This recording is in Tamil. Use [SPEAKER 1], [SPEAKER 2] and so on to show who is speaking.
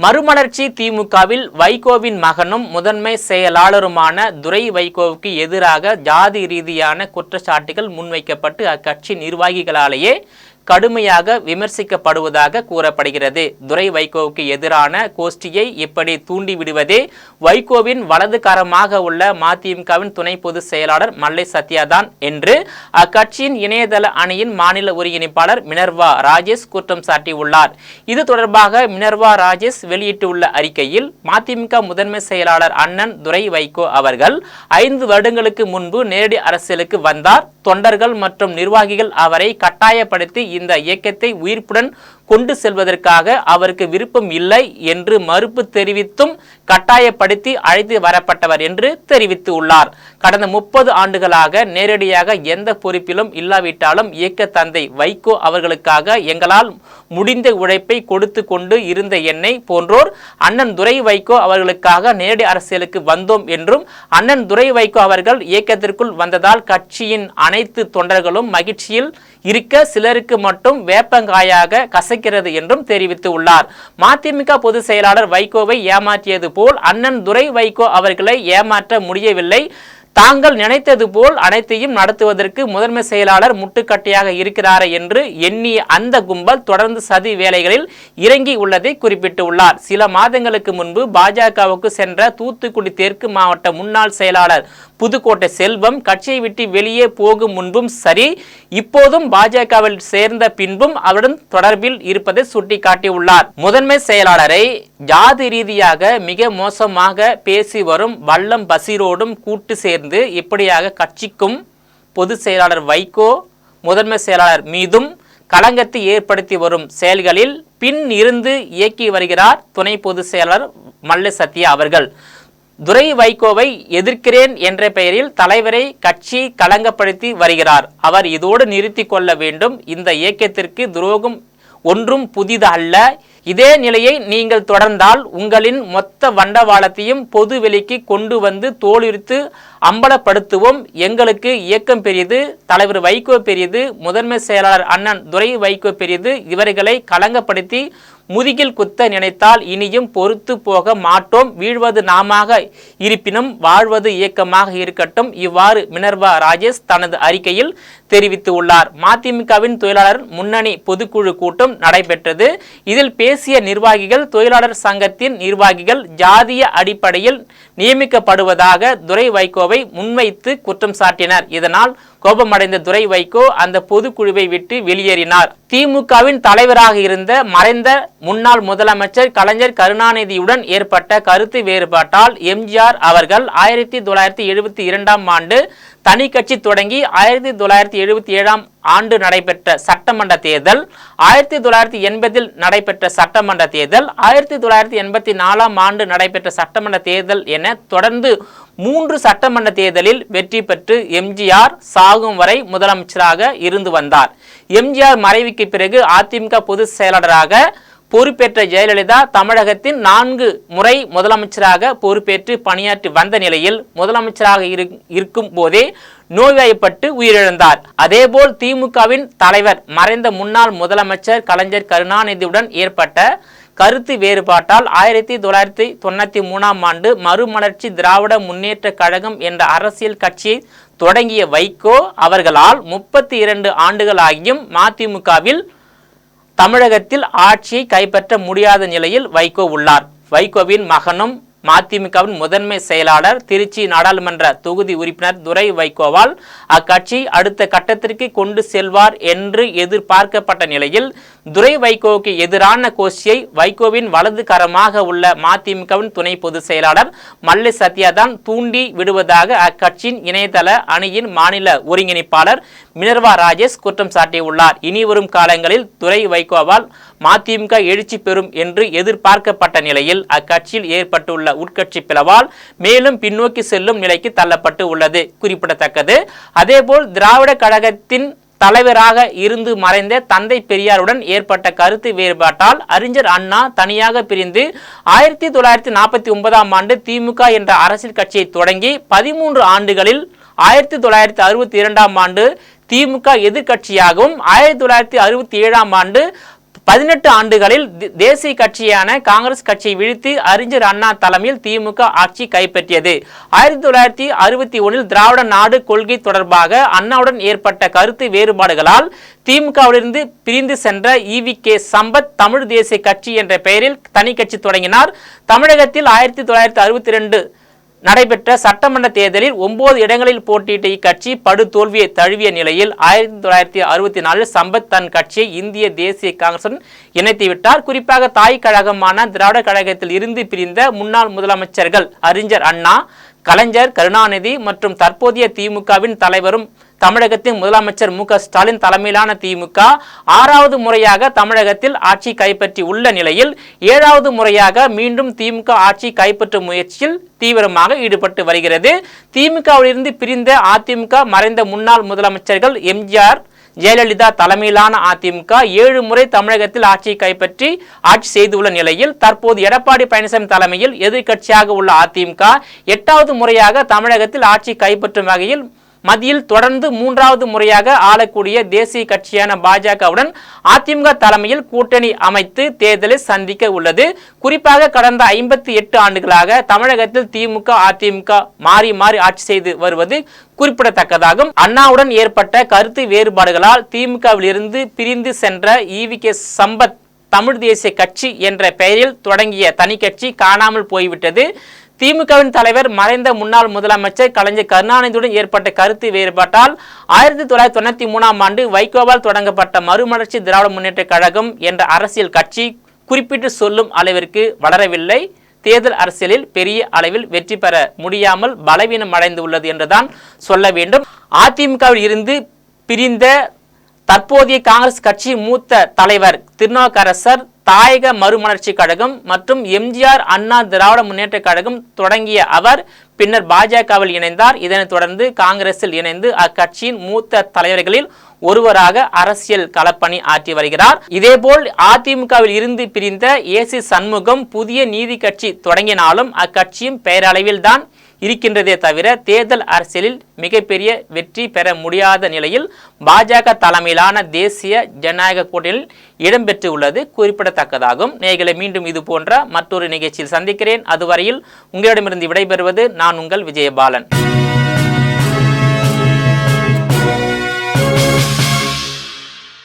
[SPEAKER 1] மறுமலர்ச்சி திமுகவில் வைகோவின் மகனும் முதன்மை செயலாளருமான துரை வைகோவுக்கு எதிராக ஜாதி ரீதியான குற்றச்சாட்டுகள் முன்வைக்கப்பட்டு அக்கட்சி நிர்வாகிகளாலேயே கடுமையாக விமர்சிக்கப்படுவதாக கூறப்படுகிறது. துரை வைகோவுக்கு எதிரான கோஷ்டியை இப்படி தூண்டிவிடுவதே வைகோவின் வலதுகரமாக உள்ள மதிமுகவின் துணை பொதுச் செயலாளர் மல்லை சத்யாதான் என்று அக்கட்சியின் இணையதள அணியின் மாநில ஒருங்கிணைப்பாளர் மினர்வா ராஜேஷ் குற்றம் சாட்டியுள்ளார். இது தொடர்பாக மினர்வா ராஜேஷ் வெளியிட்டுள்ள அறிக்கையில், மதிமுக முதன்மை செயலாளர் அண்ணன் துரை வைகோ அவர்கள் 5 வருடங்களுக்கு முன்பு நேரடி அரசியலுக்கு வந்தார். தொண்டர்கள் மற்றும் நிர்வாகிகள் அவரை கட்டாயப்படுத்தி இந்த இயக்கத்தை உயிர்ப்புடன் கொண்டு செல்வதற்காக அவருக்கு விருப்பம் இல்லை என்று மறுப்பு தெரிவித்தும் கட்டாயப்படுத்தி அழைத்து வரப்பட்டவர் என்று தெரிவித்துள்ளார். கடந்த 30 ஆண்டுகளாக நேரடியாக எந்த பொறுப்பிலும் இல்லாவிட்டாலும் இயக்க தந்தை வைகோ அவர்களுக்காக எங்களால் முடிந்த உழைப்பை கொடுத்து கொண்டு இருந்த என்னை போன்றோர் அண்ணன் துரை வைகோ அவர்களுக்காக நேரடி அரசியலுக்கு வந்தோம் என்றும், அண்ணன் துரை வைகோ அவர்கள் இயக்கத்திற்குள் வந்ததால் கட்சியின் அனைத்து தொண்டர்களும் மகிழ்ச்சியில் இருக்க சிலருக்கு மட்டும் வேப்பங்காயாக கசக்கிறது என்றும் தெரிவித்துள்ளார். மதிமுக பொதுச் செயலாளர் வைகோவை ஏமாற்றியது போல் அண்ணன் துரை வைகோ அவர்களை ஏமாற்ற முடியவில்லை. தாங்கள் நினைத்தது போல் அனைத்தையும் நடத்துவதற்கு முதன்மை செயலாளர் முட்டுக்கட்டையாக இருக்கிறார் என்று எண்ணிய அந்த கும்பல் தொடர்ந்து சதி வேலைகளில் இறங்கி உள்ளதை குறிப்பிட்டுள்ளார். சில மாதங்களுக்கு முன்பு பாஜகவுக்கு சென்ற தூத்துக்குடி தெற்கு மாவட்ட முன்னாள் செயலாளர் புதுக்கோட்டை செல்வம் கட்சியை விட்டு வெளியே போகும் முன்பும் சரி, இப்போதும் பாஜகவில் சேர்ந்த பின்பும் அவருடன் தொடர்பில் இருப்பதை சுட்டிக்காட்டியுள்ளார். முதன்மை செயலாளரை ஜாதி ரீதியாக மிக மோசமாக பேசி வரும் வல்லம் பசீரோடும் கூட்டு சேர்ந்து இப்படியாக கட்சிக்கும் பொதுச் செயலாளர் வைகோ முதன்மை செயலாளர் மீதும் களங்கத்தை ஏற்படுத்தி வரும் செயல்களில் பின் இருந்து இயக்கி வருகிறார் துணை பொதுச் செயலாளர் மல்லை சத்யா அவர்கள். துரை வைகோவை எதிர்க்கிறேன் என்ற பெயரில் தலைவரை கட்சி களங்கப்படுத்தி வருகிறார். அவர் இதோடு நிறுத்தி கொள்ள வேண்டும். இந்த இயக்கத்திற்கு துரோகம் ஒன்றும் புதிது அல்ல. இதே நிலையை நீங்கள் தொடர்ந்தால் உங்களின் மொத்த வண்டவாளத்தையும் பொது வெளிக்கு கொண்டு வந்து தோலுரித்து அம்பலப்படுத்துவோம். எங்களுக்கு இயக்கம் பெரியது, தலைவர் வைகோ பெரியது, முதன்மை செயலாளர் அண்ணன் துரை வைகோ பெரியது. இவர்களை களங்கப்படுத்தி முதுகில் குத்த நினைத்தால் இனியும் பொறுத்து போக மாட்டோம். வீழ்வது நாமாக இருப்பினும் வாழ்வது இயக்கமாக இருக்கட்டும். இவ்வாறு மினர்வா ராஜேஷ் தனது அறிக்கையில் தெரிவித்துள்ளார். மதிமுகவின் தொழிலாளர் முன்னணி பொதுக்குழு கூட்டம் நடைபெற்றது. இதில் பேசிய நிர்வாகிகள், தொழிலாளர் சங்கத்தின் நிர்வாகிகள் ஜாதிய அடிப்படையில் நியமிக்கப்படுவதாக துரை வைகோவை முன்வைத்து குற்றம் சாட்டினர். இதனால் கோபமடைந்த துரை வைகோ அந்த பொதுக்குழுவை விட்டு வெளியேறினார். திமுகவின் தலைவராக இருந்த மறைந்த முன்னாள் முதலமைச்சர் கலைஞர் கருணாநிதியுடன் ஏற்பட்ட கருத்து வேறுபாட்டால் எம்ஜிஆர் அவர்கள் 1972ஆம் ஆண்டு தனி கட்சி தொடங்கி 1977ஆம் ஆண்டு நடைபெற்ற சட்டமன்ற தேர்தல், 1980இல் நடைபெற்ற சட்டமன்ற தேர்தல், 1984ஆம் ஆண்டு நடைபெற்ற சட்டமன்ற தேர்தல் என தொடர்ந்து 3 சட்டமன்ற தேர்தலில் வெற்றி பெற்று எம்ஜிஆர் சாகும் வரை முதலமைச்சராக இருந்து வந்தார். எம்ஜிஆர் மறைவுக்கு பிறகு அதிமுக பொதுச் செயலாளராக பொறுப்பேற்ற ஜெயலலிதா தமிழகத்தின் 4 முறை முதலமைச்சராக பொறுப்பேற்று பணியாற்றி வந்த நிலையில் முதலமைச்சராக இருக்கும் போதே நோய்வாய்ப்பட்டு உயிரிழந்தார். அதேபோல் திமுகவின் தலைவர் மறைந்த முன்னாள் முதலமைச்சர் கலைஞர் கருணாநிதியுடன் ஏற்பட்ட கருத்து வேறுபாட்டால் 1993ஆம் ஆண்டு மறுமலர்ச்சி திராவிட முன்னேற்ற கழகம் என்ற அரசியல் கட்சியை தொடங்கிய வைகோ அவர்களால் 32 ஆண்டுகளாகியும் மதிமுகவில் தமிழகத்தில் ஆட்சியை கைப்பற்ற முடியாத நிலையில் வைகோ உள்ளார். வைகோவின் மகனும் மதிமுகவின் முதன்மை செயலாளர் திருச்சி நாடாளுமன்ற தொகுதி உறுப்பினர் துரை வைகோவால் அக்கட்சி அடுத்த கட்டத்திற்கு கொண்டு செல்வார் என்று எதிர்பார்க்கப்பட்ட நிலையில் துரை வைகோவுக்கு எதிரான கோஷ்டியை வைகோவின் வலது கரமாக உள்ள மதிமுகவின் துணை பொதுச் செயலாளர் மல்லை சத்யாதான் தூண்டி விடுவதாக அக்கட்சியின் இணையதள அணியின் மாநில ஒருங்கிணைப்பாளர் மினர்வா ராஜேஷ் குற்றம் சாட்டியுள்ளார். இனிவரும் காலங்களில் துரை வைகோவால் மதிமுக எழுச்சி பெறும் என்று எதிர்பார்க்கப்பட்ட நிலையில் அக்கட்சியில் ஏற்பட்டுள்ள உட்கட்சி பிளவால் மேலும் பின்னோக்கி செல்லும் நிலைக்கு தள்ளப்பட்டு உள்ளது குறிப்பிடத்தக்கது. அதேபோல் திராவிட கழகத்தின் தலைவராக இருந்து மறைந்த தந்தை பெரியாருடன் ஏற்பட்ட கருத்து வேறுபாட்டால் அறிஞர் அண்ணா தனியாக பிரிந்து 1949ஆம் ஆண்டு திமுக என்ற அரசியல் கட்சியை தொடங்கி 13 ஆண்டுகளில் 1962ஆம் ஆண்டு திமுக எதிர்கட்சியாகவும் 1967ஆம் ஆண்டு 18 ஆண்டுகளில் தேசிய கட்சியான காங்கிரஸ் கட்சியை வீழ்த்தி அறிஞர் அண்ணா தலைமையில் திமுக ஆட்சி கைப்பற்றியது. 1961 திராவிட நாடு கொள்கை தொடர்பாக அண்ணாவுடன் ஏற்பட்ட கருத்து வேறுபாடுகளால் திமுகவிலிருந்து பிரிந்து சென்ற ஈவி.கே. சம்பத் தமிழ் தேசிய கட்சி என்ற பெயரில் தனி கட்சி தொடங்கினார். தமிழகத்தில் 1962 நடைபெற்ற சட்டமன்ற தேர்தலில் 9 இடங்களில் போட்டியிட்ட இக்கட்சி படுதோல்வியை தழுவிய நிலையில் 1964 சம்பத் தன் கட்சியை இந்திய தேசிய காங்கிரசுடன் இணைத்துவிட்டார். குறிப்பாக தாய் கழகமான திராவிட கழகத்தில் இருந்து பிரிந்த முன்னாள் முதலமைச்சர்கள் அறிஞர் அண்ணா, கலைஞர் கருணாநிதி மற்றும் தற்போதைய திமுகவின் தலைவரும் தமிழகத்தின் முதலமைச்சர் மு.க. ஸ்டாலின் தலைமையிலான திமுக 6வது முறையாக தமிழகத்தில் ஆட்சி கைப்பற்றி உள்ள நிலையில் 7வது முறையாக மீண்டும் திமுக ஆட்சி கைப்பற்றும் முயற்சியில் தீவிரமாக ஈடுபட்டு வருகிறது. திமுகவிலிருந்து பிரிந்த அதிமுக மறைந்த முன்னாள் முதலமைச்சர்கள் எம்ஜிஆர், ஜெயலலிதா தலைமையிலான அதிமுக 7 முறை தமிழகத்தில் ஆட்சியை கைப்பற்றி ஆட்சி செய்துள்ள நிலையில் தற்போது எடப்பாடி பழனிசாமி தலைமையில் எதிர்க்கட்சியாக உள்ள அதிமுக 8வது முறையாக தமிழகத்தில் ஆட்சி கைப்பற்றும் வகையில் மத்தியில் தொடர்ந்து 3வது முறையாக ஆளக்கூடிய தேசிய கட்சியான பாஜகவுடன் அதிமுக தலைமையில் கூட்டணி அமைத்து தேர்தலை சந்திக்க உள்ளது. குறிப்பாக கடந்த 58 ஆண்டுகளாக தமிழகத்தில் திமுக அதிமுக மாறி மாறி ஆட்சி செய்து வருவது குறிப்பிடத்தக்கதாகும். அண்ணாவுடன் ஏற்பட்ட கருத்து வேறுபாடுகளால் திமுகவில் இருந்து பிரிந்து சென்ற ஈவி.கே. சம்பத் தமிழ் தேசிய கட்சி என்ற பெயரில் தொடங்கிய தனி கட்சி காணாமல் போய்விட்டது. திமுகவின் தலைவர் மறைந்த முன்னாள் முதலமைச்சர் கலைஞர் கருணாநிதியுடன் ஏற்பட்ட கருத்து வேறுபாட்டால் 1993 ஆண்டு வைகோவால் தொடங்கப்பட்ட மறுமலர்ச்சி திராவிட முன்னேற்ற கழகம் என்ற அரசியல் கட்சி குறிப்பிட்டு சொல்லும் அளவிற்கு வளரவில்லை. தேர்தல் அரசியலில் பெரிய அளவில் வெற்றி பெற முடியாமல் பலவீனம் அடைந்து உள்ளது என்றுதான் சொல்ல வேண்டும். அதிமுகவில் இருந்து பிரிந்த தற்போதைய காங்கிரஸ் கட்சி மூத்த தலைவர் திருநாவுக்கரசர் தாயக மறுமலர்ச்சி கழகம் மற்றும் எம்ஜிஆர் அண்ணா திராவிட முன்னேற்ற கழகம் தொடங்கிய அவர் பின்னர் பாஜகவில் இணைந்தார். இதனைத் தொடர்ந்து காங்கிரஸில் இணைந்து அக்கட்சியின் மூத்த தலைவர்களில் ஒருவராக அரசியல் களப்பணி ஆற்றி வருகிறார். இதேபோல் அதிமுகவில் இருந்து பிரிந்த ஏ.சி. சண்முகம் புதிய நீதி கட்சி தொடங்கினாலும் அக்கட்சியும் பெயரளவில் தான் இருக்கின்றதே தவிர தேர்தல் அரசியலில் மிகப்பெரிய வெற்றி பெற முடியாத நிலையில் பாஜக தலைமையிலான தேசிய ஜனநாயக கூட்டணியில் இடம்பெற்று உள்ளது குறிப்பிடத்தக்கதாகும். நேயர்களை மீண்டும் இது போன்ற மற்றொரு நிகழ்ச்சியில் சந்திக்கிறேன். அதுவரையில் உங்களிடமிருந்து விடைபெறுவது நான் உங்கள் விஜயபாலன்.